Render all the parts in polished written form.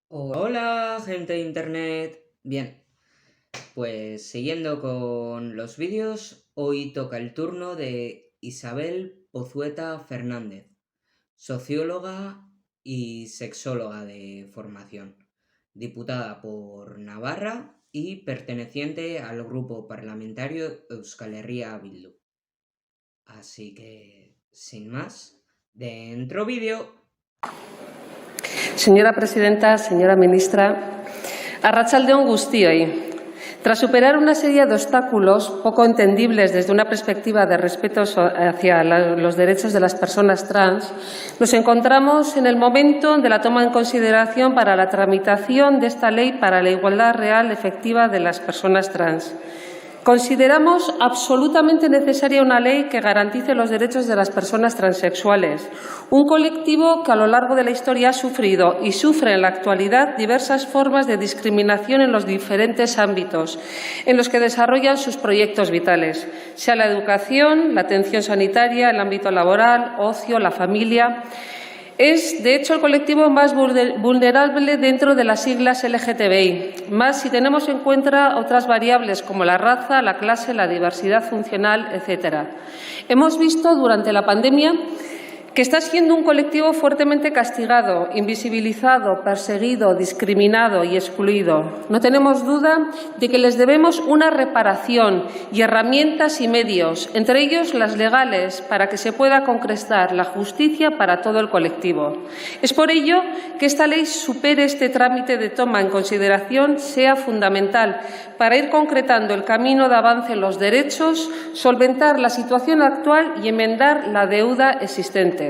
Hola, gente de internet. Bien, pues siguiendo con los vídeos, hoy toca el turno de Isabel Pozueta Fernández, socióloga y sexóloga de formación, diputada por Navarra y perteneciente al grupo parlamentario Euskal Herria Bildu. Así que, sin más, dentro vídeo. Señora presidenta, señora ministra, arratsalde on guztioi. Tras superar una serie de obstáculos poco entendibles desde una perspectiva de respeto hacia los derechos de las personas trans, nos encontramos en el momento de la toma en consideración para la tramitación de esta ley para la igualdad real efectiva de las personas trans. Consideramos absolutamente necesaria una ley que garantice los derechos de las personas transexuales, un colectivo que a lo largo de la historia ha sufrido y sufre en la actualidad diversas formas de discriminación en los diferentes ámbitos en los que desarrollan sus proyectos vitales, sea la educación, la atención sanitaria, el ámbito laboral, ocio, la familia. Es, de hecho, el colectivo más vulnerable dentro de las siglas LGTBI, más si tenemos en cuenta otras variables como la raza, la clase, la diversidad funcional, etc. Hemos visto durante la pandemia que está siendo un colectivo fuertemente castigado, invisibilizado, perseguido, discriminado y excluido. No tenemos duda de que les debemos una reparación y herramientas y medios, entre ellos las legales, para que se pueda concretar la justicia para todo el colectivo. Es por ello que esta ley supere este trámite de toma en consideración, sea fundamental para ir concretando el camino de avance en los derechos, solventar la situación actual y enmendar la deuda existente.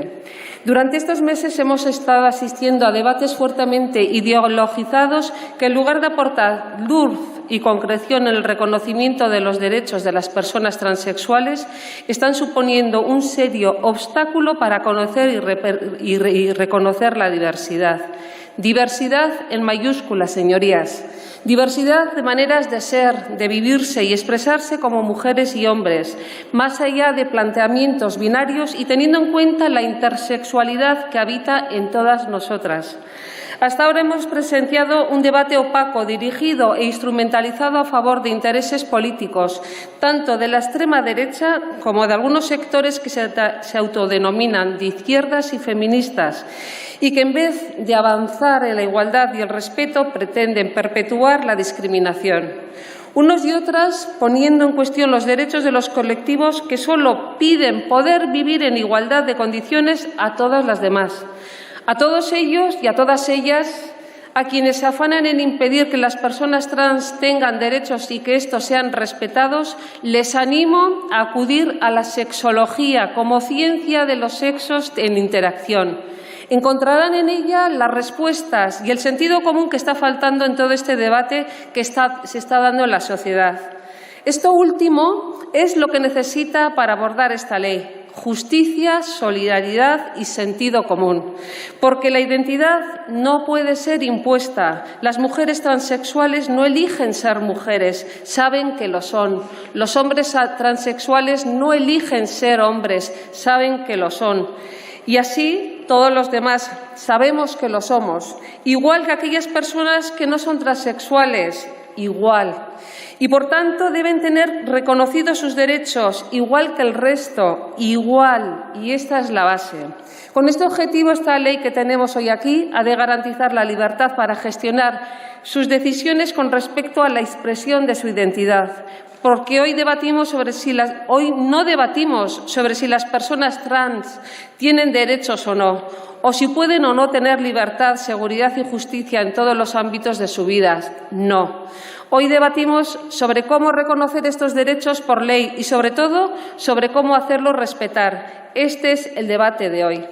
Durante estos meses hemos estado asistiendo a debates fuertemente ideologizados que, en lugar de aportar luz y concreción en el reconocimiento de los derechos de las personas transexuales, están suponiendo un serio obstáculo para conocer y reconocer la diversidad. Diversidad en mayúsculas, señorías. Diversidad de maneras de ser, de vivirse y expresarse como mujeres y hombres, más allá de planteamientos binarios y teniendo en cuenta la intersexualidad que habita en todas nosotras. Hasta ahora hemos presenciado un debate opaco, dirigido e instrumentalizado a favor de intereses políticos, tanto de la extrema derecha como de algunos sectores que se autodenominan de izquierdas y feministas, y que en vez de avanzar en la igualdad y el respeto pretenden perpetuar la discriminación. Unos y otras poniendo en cuestión los derechos de los colectivos que solo piden poder vivir en igualdad de condiciones a todas las demás. A todos ellos y a todas ellas, a quienes se afanan en impedir que las personas trans tengan derechos y que estos sean respetados, les animo a acudir a la sexología como ciencia de los sexos en interacción. Encontrarán en ella las respuestas y el sentido común que está faltando en todo este debate que se está dando en la sociedad. Esto último es lo que necesita para abordar esta ley: justicia, solidaridad y sentido común. Porque la identidad no puede ser impuesta. Las mujeres transexuales no eligen ser mujeres, saben que lo son. Los hombres transexuales no eligen ser hombres, saben que lo son. Y así todos los demás sabemos que lo somos, igual que aquellas personas que no son transexuales, igual. Y, por tanto, deben tener reconocidos sus derechos, igual que el resto, igual. Y esta es la base. Con este objetivo, esta ley que tenemos hoy aquí ha de garantizar la libertad para gestionar sus decisiones con respecto a la expresión de su identidad. Porque hoy no debatimos sobre si las personas trans tienen derechos o no, o si pueden o no tener libertad, seguridad y justicia en todos los ámbitos de su vida. No. Hoy debatimos sobre cómo reconocer estos derechos por ley y, sobre todo, sobre cómo hacerlos respetar. Este es el debate de hoy.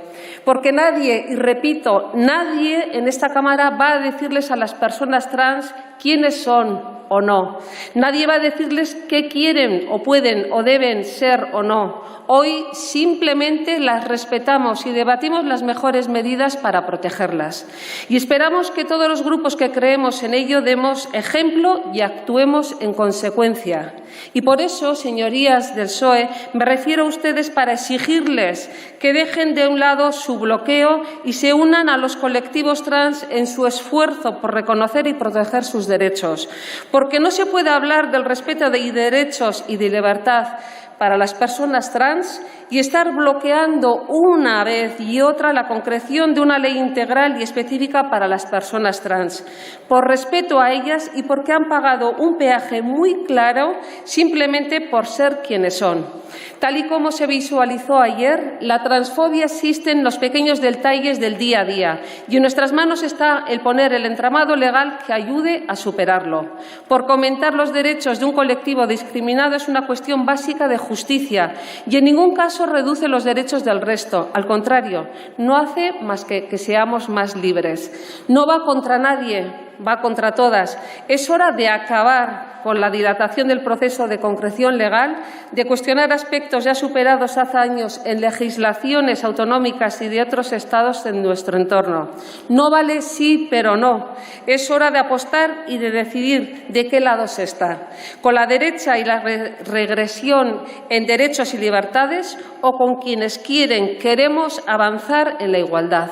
Porque nadie, y repito, nadie en esta Cámara va a decirles a las personas trans quiénes son o no. Nadie va a decirles qué quieren o pueden o deben ser o no. Hoy simplemente las respetamos y debatimos las mejores medidas para protegerlas. Y esperamos que todos los grupos que creemos en ello demos ejemplo y actuemos en consecuencia. Y por eso, señorías del PSOE, me refiero a ustedes para exigirles que dejen de un lado su bloqueo y se unan a los colectivos trans en su esfuerzo por reconocer y proteger sus derechos. Porque no se puede hablar del respeto de derechos y de libertad para las personas trans y estar bloqueando una vez y otra la concreción de una ley integral y específica para las personas trans, por respeto a ellas y porque han pagado un peaje muy claro simplemente por ser quienes son. Tal y como se visualizó ayer, la transfobia existe en los pequeños detalles del día a día y en nuestras manos está el poner el entramado legal que ayude a superarlo. Por comentar los derechos de un colectivo discriminado es una cuestión básica de justicia y en ningún caso reduce los derechos del resto. Al contrario, no hace más que seamos más libres. No va contra nadie, va contra todas. Es hora de acabar con la dilatación del proceso de concreción legal, de cuestionar aspectos ya superados hace años en legislaciones autonómicas y de otros estados en nuestro entorno. No vale sí, pero no. Es hora de apostar y de decidir de qué lado se está. Con la derecha y la regresión en derechos y libertades o con quienes queremos avanzar en la igualdad.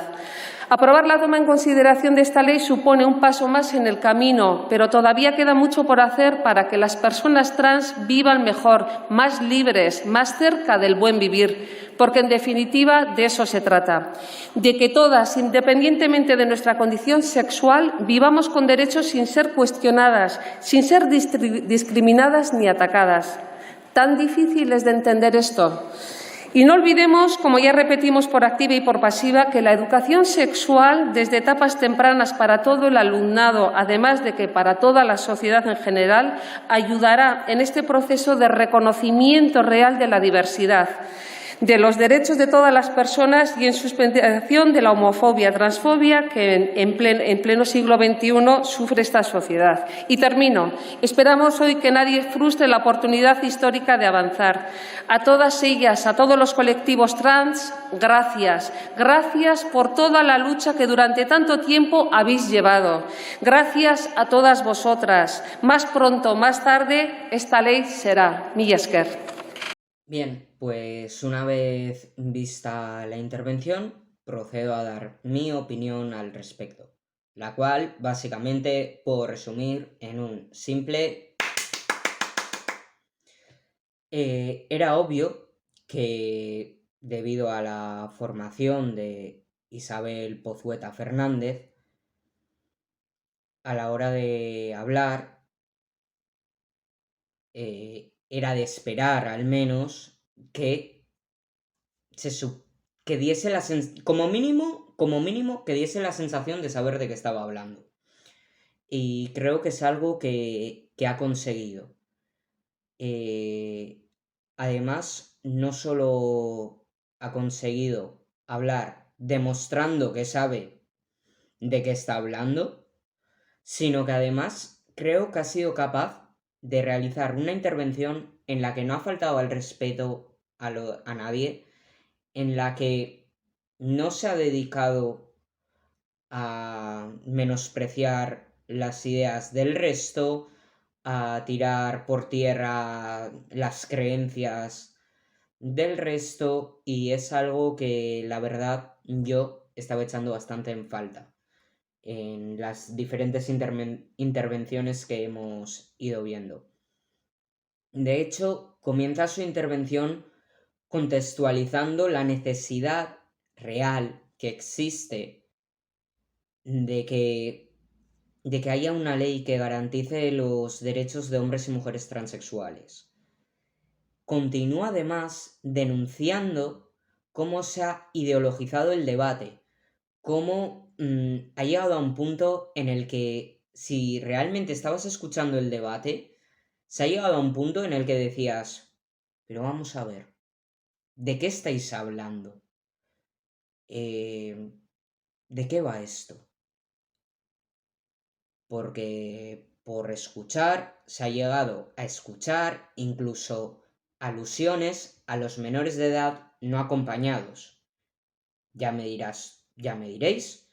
Aprobar la toma en consideración de esta ley supone un paso más en el camino, pero todavía queda mucho por hacer para que las personas trans vivan mejor, más libres, más cerca del buen vivir, porque en definitiva de eso se trata, de que todas, independientemente de nuestra condición sexual, vivamos con derechos sin ser cuestionadas, sin ser discriminadas ni atacadas. ¿Tan difícil es de entender esto? Y no olvidemos, como ya repetimos por activa y por pasiva, que la educación sexual desde etapas tempranas para todo el alumnado, además de que para toda la sociedad en general, ayudará en este proceso de reconocimiento real de la diversidad, de los derechos de todas las personas y en suspensión de la homofobia, transfobia que en pleno siglo XXI sufre esta sociedad. Y termino. Esperamos hoy que nadie frustre la oportunidad histórica de avanzar. A todas ellas, a todos los colectivos trans, gracias. Gracias por toda la lucha que durante tanto tiempo habéis llevado. Gracias a todas vosotras. Más pronto, más tarde, esta ley será. Mila esker. Bien, pues una vez vista la intervención, procedo a dar mi opinión al respecto, la cual básicamente puedo resumir en un simple... Era obvio que debido a la formación de Isabel Pozueta Fernández, a la hora de hablar, era de esperar al menos que que diese como mínimo que diese la sensación de saber de qué estaba hablando. Y creo que es algo que ha conseguido. Además, no solo ha conseguido hablar demostrando que sabe de qué está hablando, sino que además creo que ha sido capaz de realizar una intervención en la que no ha faltado el respeto a nadie, en la que no se ha dedicado a menospreciar las ideas del resto, a tirar por tierra las creencias del resto, y es algo que la verdad yo estaba echando bastante en falta en las diferentes intervenciones que hemos ido viendo. De hecho, comienza su intervención contextualizando la necesidad real que existe de que haya una ley que garantice los derechos de hombres y mujeres transexuales. Continúa además denunciando cómo se ha ideologizado el debate, cómo ha llegado a un punto en el que si realmente estabas escuchando el debate, se ha llegado a un punto en el que decías, pero vamos a ver, ¿de qué estáis hablando? ¿De qué va esto? Porque por escuchar se ha llegado a escuchar incluso alusiones a los menores de edad no acompañados. Ya me diréis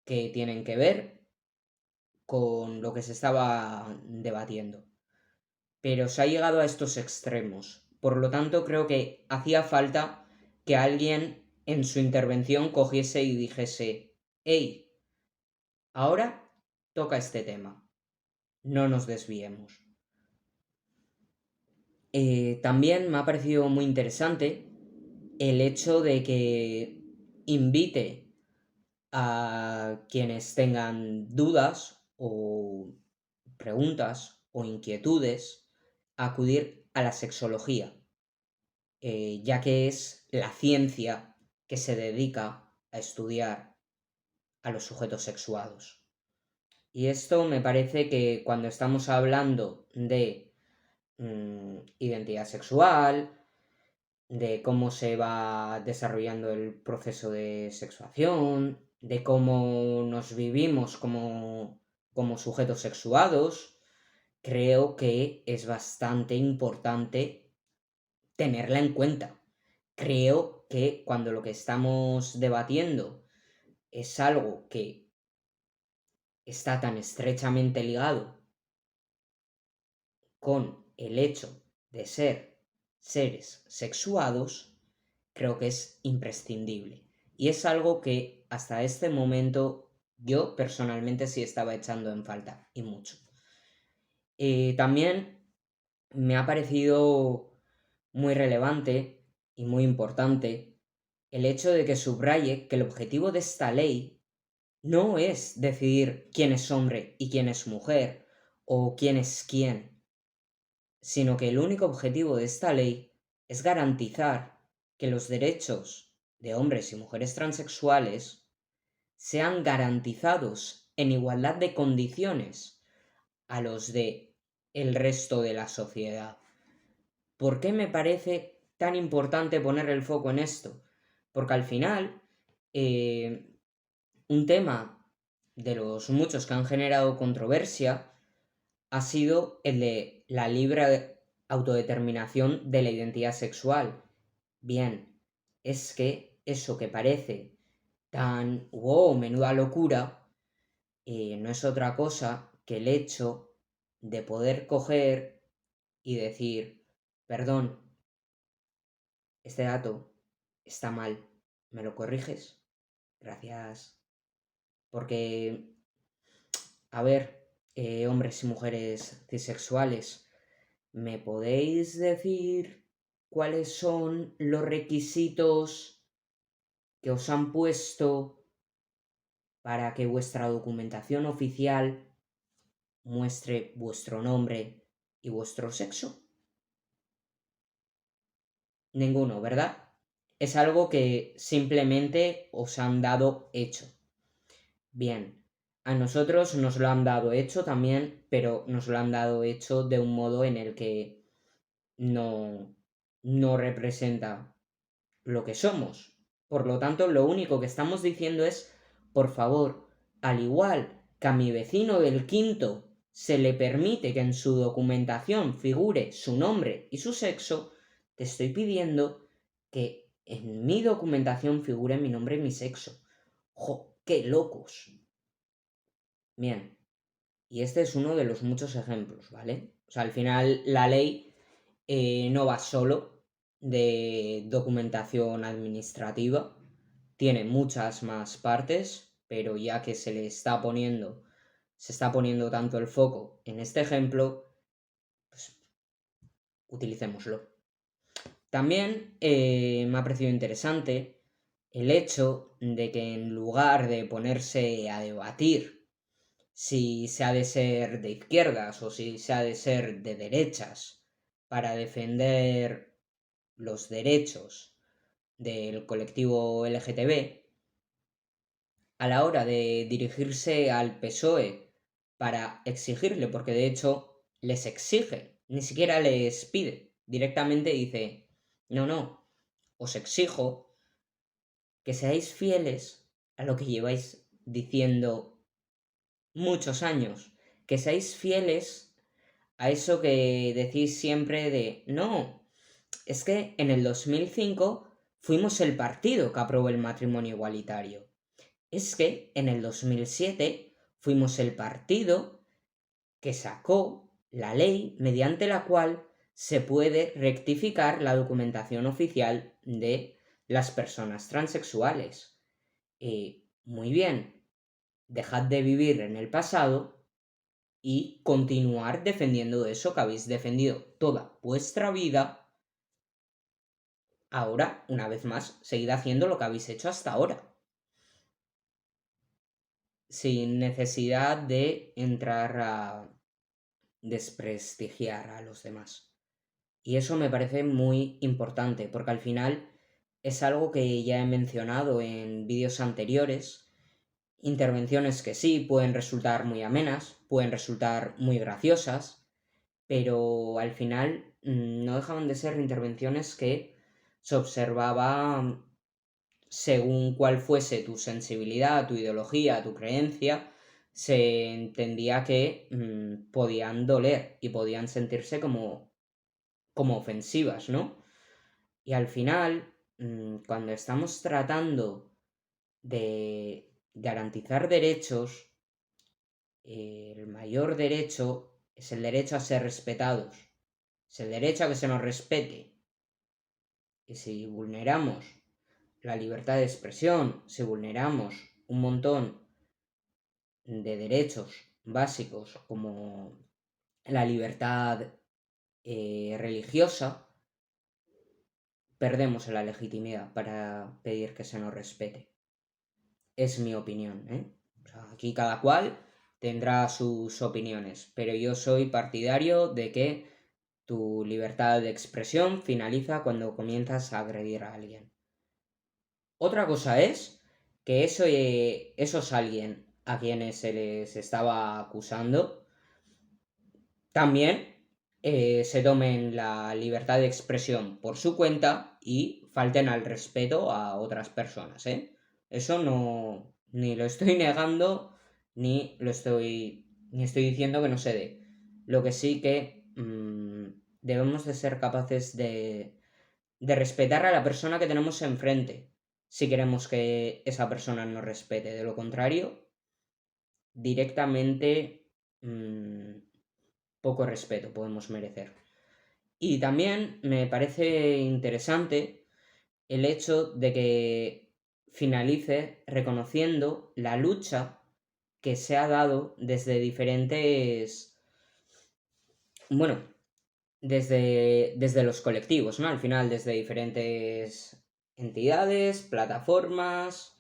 que tienen que ver con lo que se estaba debatiendo. pero se ha llegado a estos extremos. Por lo tanto, creo que hacía falta que alguien en su intervención cogiese y dijese: hey, ahora toca este tema, no nos desviemos. También me ha parecido muy interesante el hecho de que invite a quienes tengan dudas o preguntas o inquietudes a acudir a la sexología, ya que es la ciencia que se dedica a estudiar a los sujetos sexuados. Y esto me parece que cuando estamos hablando de identidad sexual, de cómo se va desarrollando el proceso de sexuación, de cómo nos vivimos como sujetos sexuados, creo que es bastante importante tenerla en cuenta. Creo que cuando lo que estamos debatiendo es algo que está tan estrechamente ligado con el hecho de ser seres sexuados, creo que es imprescindible. Y es algo que hasta este momento yo personalmente sí estaba echando en falta, y mucho. También me ha parecido muy relevante y muy importante el hecho de que subraye que el objetivo de esta ley no es decidir quién es hombre y quién es mujer, o quién es quién, sino que el único objetivo de esta ley es garantizar que los derechos de hombres y mujeres transexuales sean garantizados en igualdad de condiciones a los de el resto de la sociedad. ¿Por qué me parece tan importante poner el foco en esto? Porque al final, un tema de los muchos que han generado controversia ha sido el de la libre autodeterminación de la identidad sexual. Bien, es que eso que parece tan wow, menuda locura, no es otra cosa que el hecho de poder coger y decir: perdón, este dato está mal, ¿me lo corriges? Gracias. Porque, a ver, hombres y mujeres cisexuales, ¿me podéis decir cuáles son los requisitos que os han puesto para que vuestra documentación oficial muestre vuestro nombre y vuestro sexo? Ninguno, ¿verdad? Es algo que simplemente os han dado hecho. Bien, a nosotros nos lo han dado hecho también, pero nos lo han dado hecho de un modo en el que no representa lo que somos. Por lo tanto, lo único que estamos diciendo es: por favor, al igual que a mi vecino del quinto se le permite que en su documentación figure su nombre y su sexo, te estoy pidiendo que en mi documentación figure mi nombre y mi sexo. ¡Jo, qué locos! Bien, y este es uno de los muchos ejemplos, ¿vale? O sea, al final la ley no va solo de documentación administrativa, tiene muchas más partes, pero ya que se está poniendo tanto el foco en este ejemplo, pues utilicémoslo. También me ha parecido interesante el hecho de que en lugar de ponerse a debatir si se ha de ser de izquierdas o si se ha de ser de derechas para defender los derechos del colectivo LGTB, a la hora de dirigirse al PSOE para exigirle, porque de hecho les exige, ni siquiera les pide, directamente dice: no, os exijo que seáis fieles a lo que lleváis diciendo muchos años, que seáis fieles a eso que decís siempre de: no, es que en el 2005 fuimos el partido que aprobó el matrimonio igualitario. Es que en el 2007 fuimos el partido que sacó la ley mediante la cual se puede rectificar la documentación oficial de las personas transexuales. Muy bien, dejad de vivir en el pasado y continuar defendiendo eso que habéis defendido toda vuestra vida. Ahora, una vez más, seguid haciendo lo que habéis hecho hasta ahora, sin necesidad de entrar a desprestigiar a los demás. Y eso me parece muy importante, porque al final es algo que ya he mencionado en vídeos anteriores, intervenciones que sí pueden resultar muy amenas, pueden resultar muy graciosas, pero al final no dejaban de ser intervenciones que se observaba según cuál fuese tu sensibilidad, tu ideología, tu creencia, se entendía que podían doler y podían sentirse como ofensivas, ¿no? Y al final, cuando estamos tratando de garantizar derechos, el mayor derecho es el derecho a ser respetados, es el derecho a que se nos respete. Y si vulneramos la libertad de expresión, si vulneramos un montón de derechos básicos como la libertad religiosa, perdemos la legitimidad para pedir que se nos respete. Es mi opinión, ¿eh? O sea, aquí cada cual tendrá sus opiniones, pero yo soy partidario de que tu libertad de expresión finaliza cuando comienzas a agredir a alguien. Otra cosa es que esos alguien a quienes se les estaba acusando también se tomen la libertad de expresión por su cuenta y falten al respeto a otras personas, ¿eh? Eso no, ni lo estoy negando, ni estoy diciendo que no se dé. Lo que sí que debemos de ser capaces de respetar a la persona que tenemos enfrente, si queremos que esa persona nos respete. De lo contrario, directamente poco respeto podemos merecer. Y también me parece interesante el hecho de que finalice reconociendo la lucha que se ha dado desde diferentes, bueno, desde los colectivos, ¿no? Al final, desde diferentes entidades, plataformas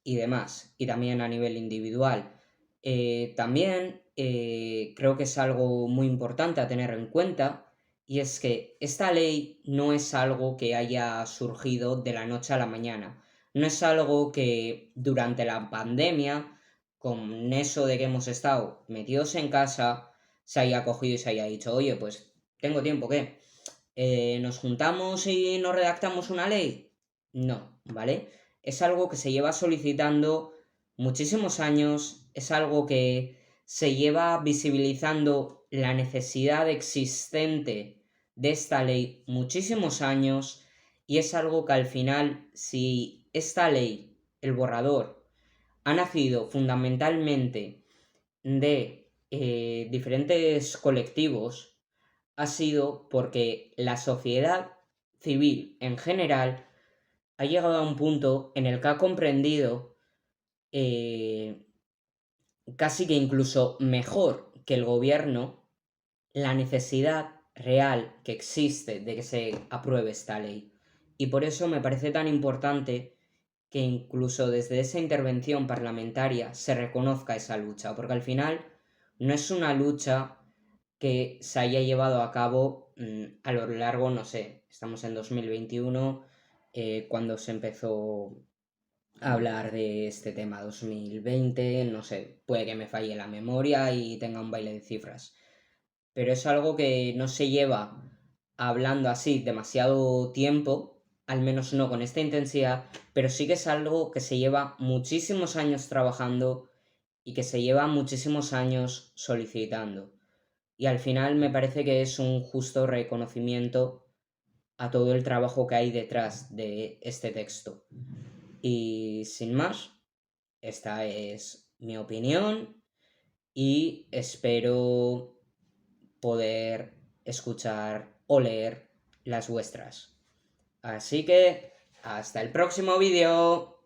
y demás, y también a nivel individual. También creo que es algo muy importante a tener en cuenta, y es que esta ley no es algo que haya surgido de la noche a la mañana, no es algo que durante la pandemia, con eso de que hemos estado metidos en casa, se haya cogido y se haya dicho, oye, pues tengo tiempo, ¿qué? ¿Nos juntamos y nos redactamos una ley? No, ¿vale? Es algo que se lleva solicitando muchísimos años, es algo que se lleva visibilizando la necesidad existente de esta ley muchísimos años, y es algo que al final, si esta ley, el borrador, ha nacido fundamentalmente de diferentes colectivos, ha sido porque la sociedad civil en general ha llegado a un punto en el que ha comprendido eh, casi que incluso mejor que el gobierno la necesidad real que existe de que se apruebe esta ley. Y por eso me parece tan importante que incluso desde esa intervención parlamentaria se reconozca esa lucha, porque al final no es una lucha que se haya llevado a cabo a lo largo, no sé, estamos en 2021, cuando se empezó a hablar de este tema, 2020, no sé, puede que me falle la memoria y tenga un baile de cifras, pero es algo que no se lleva hablando así demasiado tiempo, al menos no con esta intensidad, pero sí que es algo que se lleva muchísimos años trabajando y que se lleva muchísimos años solicitando. Y al final me parece que es un justo reconocimiento a todo el trabajo que hay detrás de este texto. Y sin más, esta es mi opinión y espero poder escuchar o leer las vuestras. Así que, hasta el próximo vídeo.